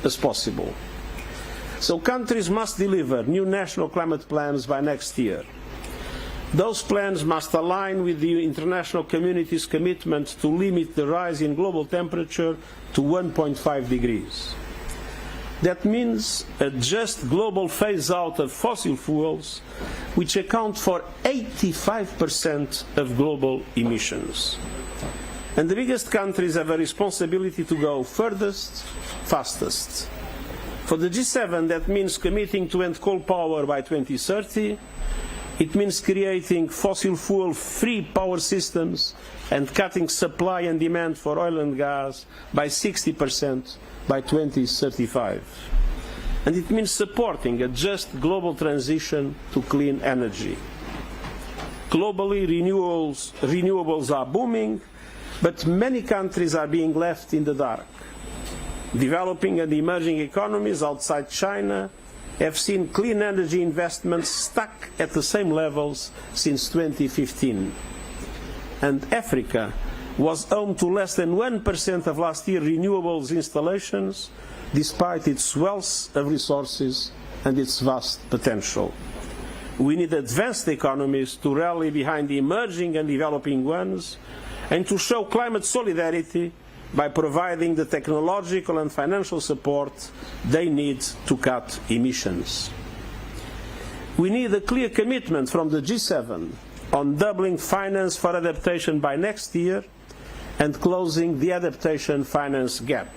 as possible. So countries must deliver new national climate plans by next year. Those plans must align with the international community's commitment to limit the rise in global temperature to 1.5 degrees. That means a just global phase-out of fossil fuels, which account for 85% of global emissions. And the biggest countries have a responsibility to go furthest, fastest. For the G7, that means committing to end coal power by 2030. It means creating fossil fuel-free power systems and cutting supply and demand for oil and gas by 60% by 2035. And it means supporting a just global transition to clean energy. Globally, renewables are booming, but many countries are being left in the dark. Developing and emerging economies outside China have seen clean energy investments stuck at the same levels since 2015. And Africa was home to less than 1% of last year's renewables installations, despite its wealth of resources and its vast potential. We need advanced economies to rally behind the emerging and developing ones, and to show climate solidarity by providing the technological and financial support they need to cut emissions. We need a clear commitment from the G7 on doubling finance for adaptation by next year and closing the adaptation finance gap.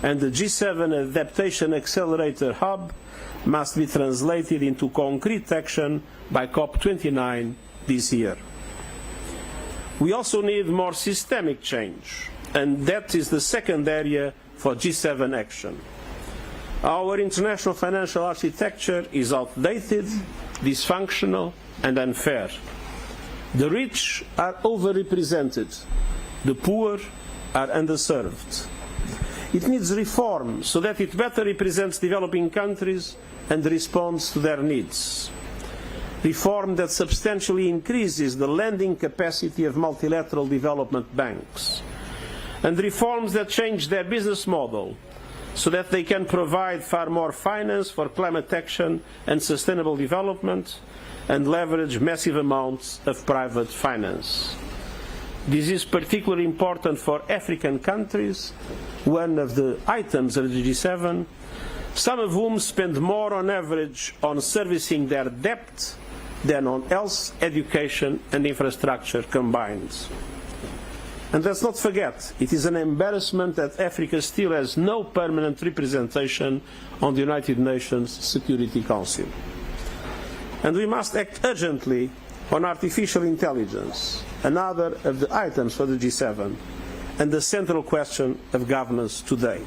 And the G7 Adaptation Accelerator Hub must be translated into concrete action by COP29 this year. We also need more systemic change, and that is the second area for G7 action. Our international financial architecture is outdated, dysfunctional, and unfair. The rich are overrepresented. The poor are underserved. It needs reform so that it better represents developing countries and responds to their needs. Reform that substantially increases the lending capacity of multilateral development banks. And reforms that change their business model so that they can provide far more finance for climate action and sustainable development and leverage massive amounts of private finance. This is particularly important for African countries, one of the items of the G7, some of whom spend more on average on servicing their debt than on health, education and infrastructure combined. And let's not forget, it is an embarrassment that Africa still has no permanent representation on the United Nations Security Council. And we must act urgently on artificial intelligence, another of the items for the G7, and the central question of governance today.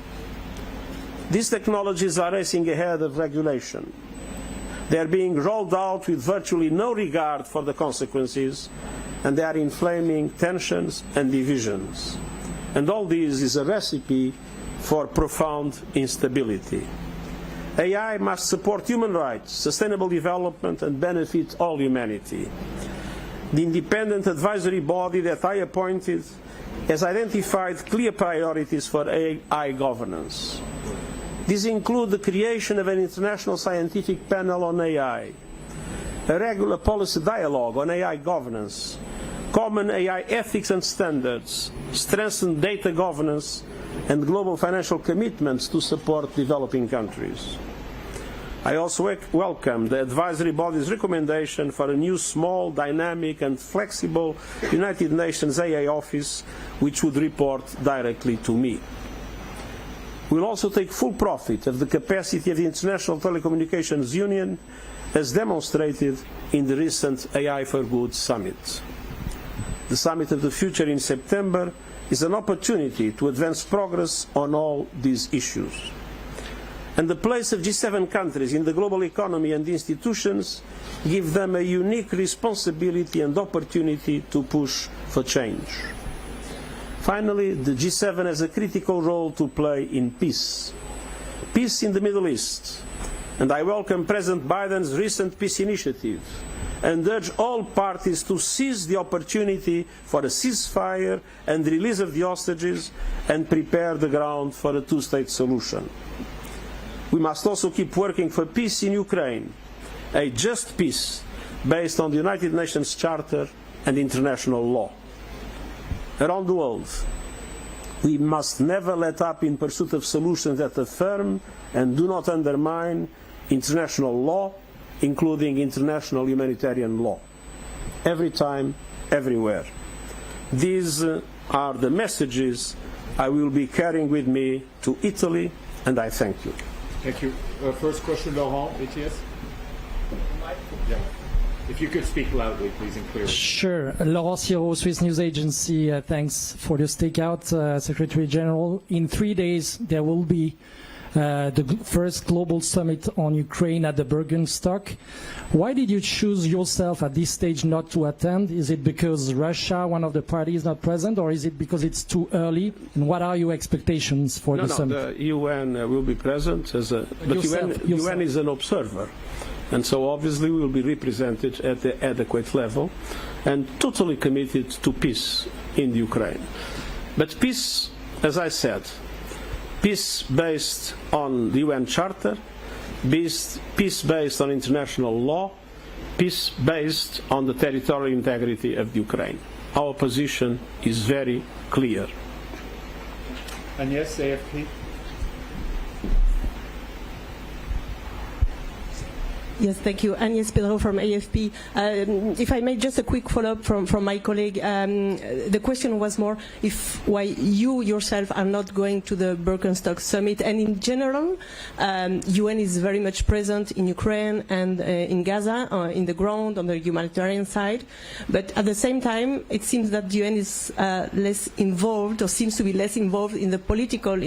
These technologies are racing ahead of regulation. They are being rolled out with virtually no regard for the consequences, and they are inflaming tensions and divisions. And all this is a recipe for profound instability. AI must support human rights, sustainable development, and benefit all humanity. The independent advisory body that I appointed has identified clear priorities for AI governance. These include the creation of an international scientific panel on AI, a regular policy dialogue on AI governance, common AI ethics and standards, strengthened data governance, and global financial commitments to support developing countries. I also welcome the advisory body's recommendation for a new small, dynamic and flexible United Nations AI office which would report directly to me. We will also take full profit of the capacity of the International Telecommunications Union as demonstrated in the recent AI for Good summit. The Summit of the Future in September is an opportunity to advance progress on all these issues. And the place of G7 countries in the global economy and institutions give them a unique responsibility and opportunity to push for change. Finally, the G7 has a critical role to play in peace. Peace in the Middle East, and I welcome President Biden's recent peace initiative and urge all parties to seize the opportunity for a ceasefire and release of the hostages and prepare the ground for a two-state solution. We must also keep working for peace in Ukraine, a just peace based on the United Nations Charter and international law. Around the world, we must never let up in pursuit of solutions that affirm and do not undermine international law, including international humanitarian law. Every time, everywhere. These are the messages I will be carrying with me to Italy, and I thank you. Thank you. First question, Laurent, ATS. Yeah. If you could speak loudly, please, and clearly. Sure. Laurent Siro, Swiss News Agency. Thanks for the stakeout, Secretary-General. In 3 days, there will be the first global summit on Ukraine at the Bergenstock. Why did you choose yourself at this stage not to attend? Is it because Russia, one of the parties, is not present, or is it because it's too early? And what are your expectations for the summit? The UN will be present, but UN is an observer. And so obviously we will be represented at the adequate level and totally committed to peace in the Ukraine. But peace, as I said, peace based on the UN Charter, peace based on international law, peace based on the territorial integrity of the Ukraine. Our position is very clear. And yes, AFP? Yes, thank you. Agnès Pedro from AFP. If I may, just a quick follow-up from my colleague. The question was more why you yourself are not going to the Birkenstock summit. And in general, UN is very much present in Ukraine and in Gaza, in the ground, on the humanitarian side. But at the same time, it seems that the UN is less involved, or seems to be less involved in the political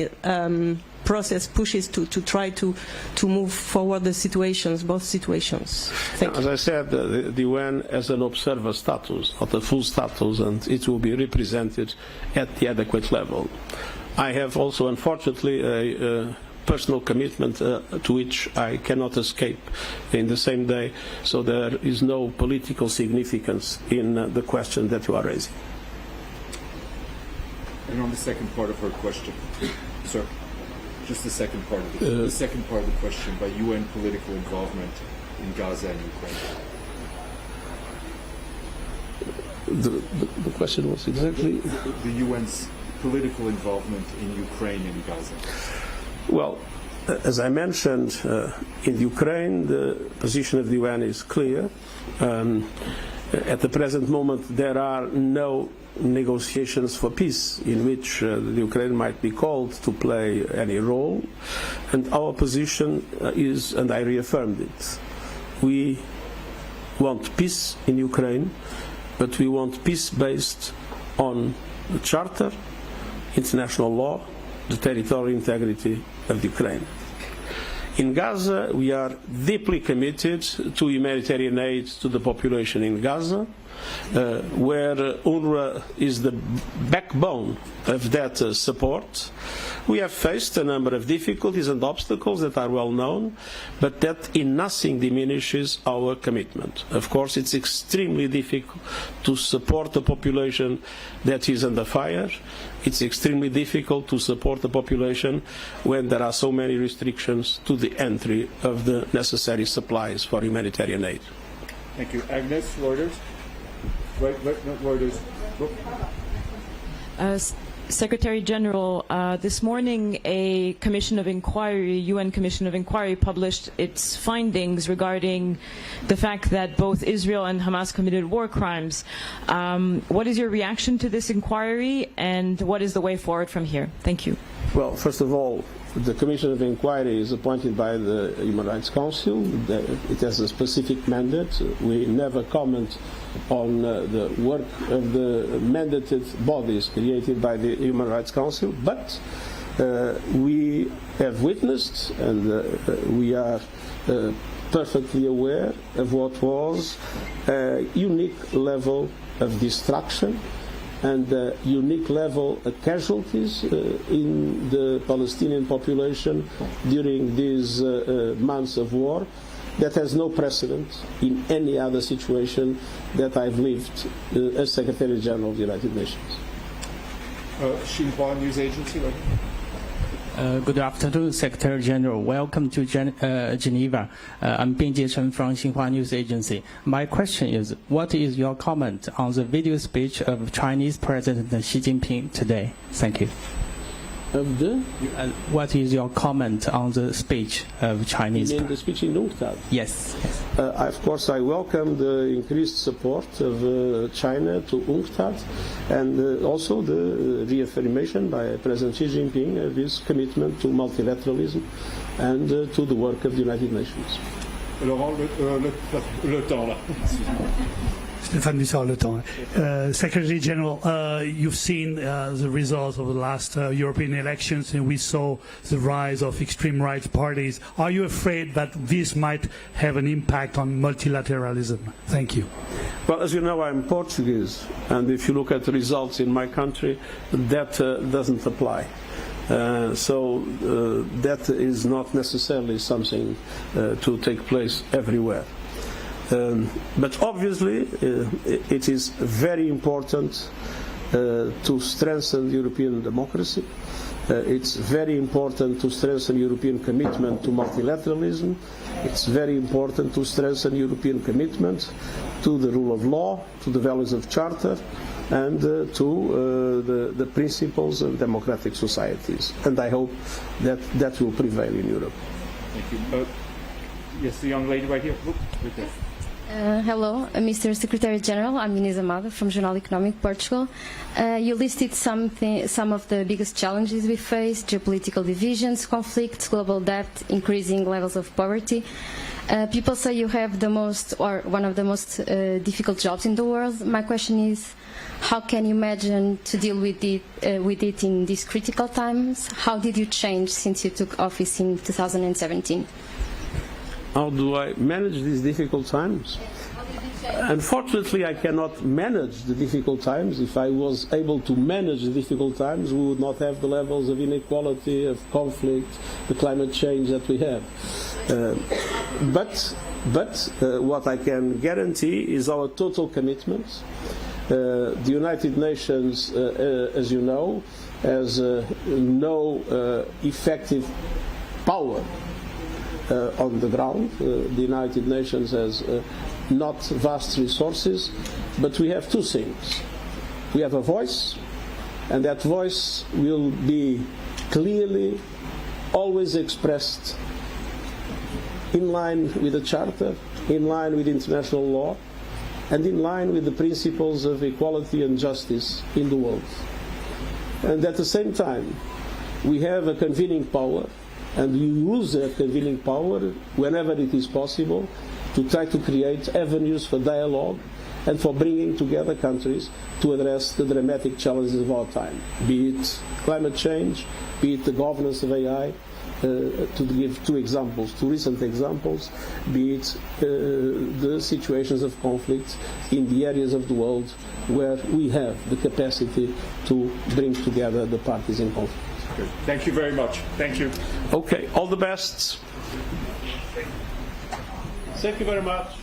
process pushes to try to move forward the situations, both situations. Thank you. As I said, the UN has an observer status, not a full status, and it will be represented at the adequate level. I have also, unfortunately, a personal commitment to which I cannot escape in the same day, so there is no political significance in the question that you are raising. And on the second part of her question, sir. Just the second part of the second part of the question by UN political involvement in Gaza and Ukraine. The question was exactly the UN's political involvement in Ukraine and Gaza. Well, as I mentioned, in Ukraine the position of the UN is clear. At the present moment, there are no negotiations for peace in which the Ukraine might be called to play any role, and our position is, and I reaffirmed it, we want peace in Ukraine, but we want peace based on the Charter, international law, the territorial integrity of Ukraine. In Gaza, we are deeply committed to humanitarian aid to the population in Gaza, where UNRWA is the backbone of that support. We have faced a number of difficulties and obstacles that are well known, but that in nothing diminishes our commitment. Of course, it's extremely difficult to support a population that is under fire. It's extremely difficult to support a population when there are so many restrictions to the entry of the necessary supplies for humanitarian aid. Thank you. Agnes, Reuters? Right, not Reuters. Secretary-General, this morning a commission of inquiry, UN Commission of Inquiry, published its findings regarding the fact that both Israel and Hamas committed war crimes. What is your reaction to this inquiry, and what is the way forward from here? Thank you. Well, first of all, the Commission of Inquiry is appointed by the Human Rights Council. It has a specific mandate. We never comment on the work of the mandated bodies created by the Human Rights Council, but we have witnessed and we are perfectly aware of what was a unique level of destruction and unique level of casualties in the Palestinian population during these months of war that has no precedent in any other situation that I've lived as Secretary-General of the United Nations. Xinhua News Agency, right? Good afternoon, Secretary General. Welcome to Geneva. I'm Bin Jiechen from Xinhua News Agency. My question is, what is your comment on the video speech of Chinese President Xi Jinping today? Thank you. What is your comment on the speech of Chinese? You mean the speech in UNCTAD? Yes. Of course, I welcome the increased support of China to UNCTAD and also the reaffirmation by President Xi Jinping of his commitment to multilateralism and to the work of the United Nations. Laurent, le temps là. Stéphane Dussard, Le Temps. Secretary General, you've seen the results of the last European elections, and we saw the rise of extreme right parties. Are you afraid that this might have an impact on multilateralism? Thank you. Well, as you know, I'm Portuguese, and if you look at the results in my country, that doesn't apply. So that is not necessarily something to take place everywhere. But obviously, it is very important to strengthen European democracy. It's very important to strengthen European commitment to multilateralism. It's very important to strengthen European commitment to the rule of law, to the values of Charter, and to the principles of democratic societies. And I hope that that will prevail in Europe. Thank you. Yes, the young lady right here. Right there. Hello, Mr. Secretary-General. I'm Inês Amado from Jornal Económico, Portugal. You listed some of the biggest challenges we face: geopolitical divisions, conflicts, global debt, increasing levels of poverty. People say you have the most, or one of the most difficult jobs in the world. My question is, how can you imagine to deal with it in these critical times? How did you change since you took office in 2017? How do I manage these difficult times? Unfortunately, I cannot manage the difficult times. If I was able to manage the difficult times, we would not have the levels of inequality, of conflict, the climate change that we have. But what I can guarantee is our total commitment. The United Nations, as you know, has no effective power on the ground. The United Nations has not vast resources, but we have two things. We have a voice, and that voice will be clearly always expressed in line with the Charter, in line with international law, and in line with the principles of equality and justice in the world. And at the same time, we have a convening power, and we use that convening power whenever it is possible to try to create avenues for dialogue and for bringing together countries to address the dramatic challenges of our time, be it climate change, be it the governance of AI, to give two recent examples, be it the situations of conflict in the areas of the world where we have the capacity to bring together the parties in conflict. Good. Thank you very much. Thank you. Okay, all the best. Thank you very much.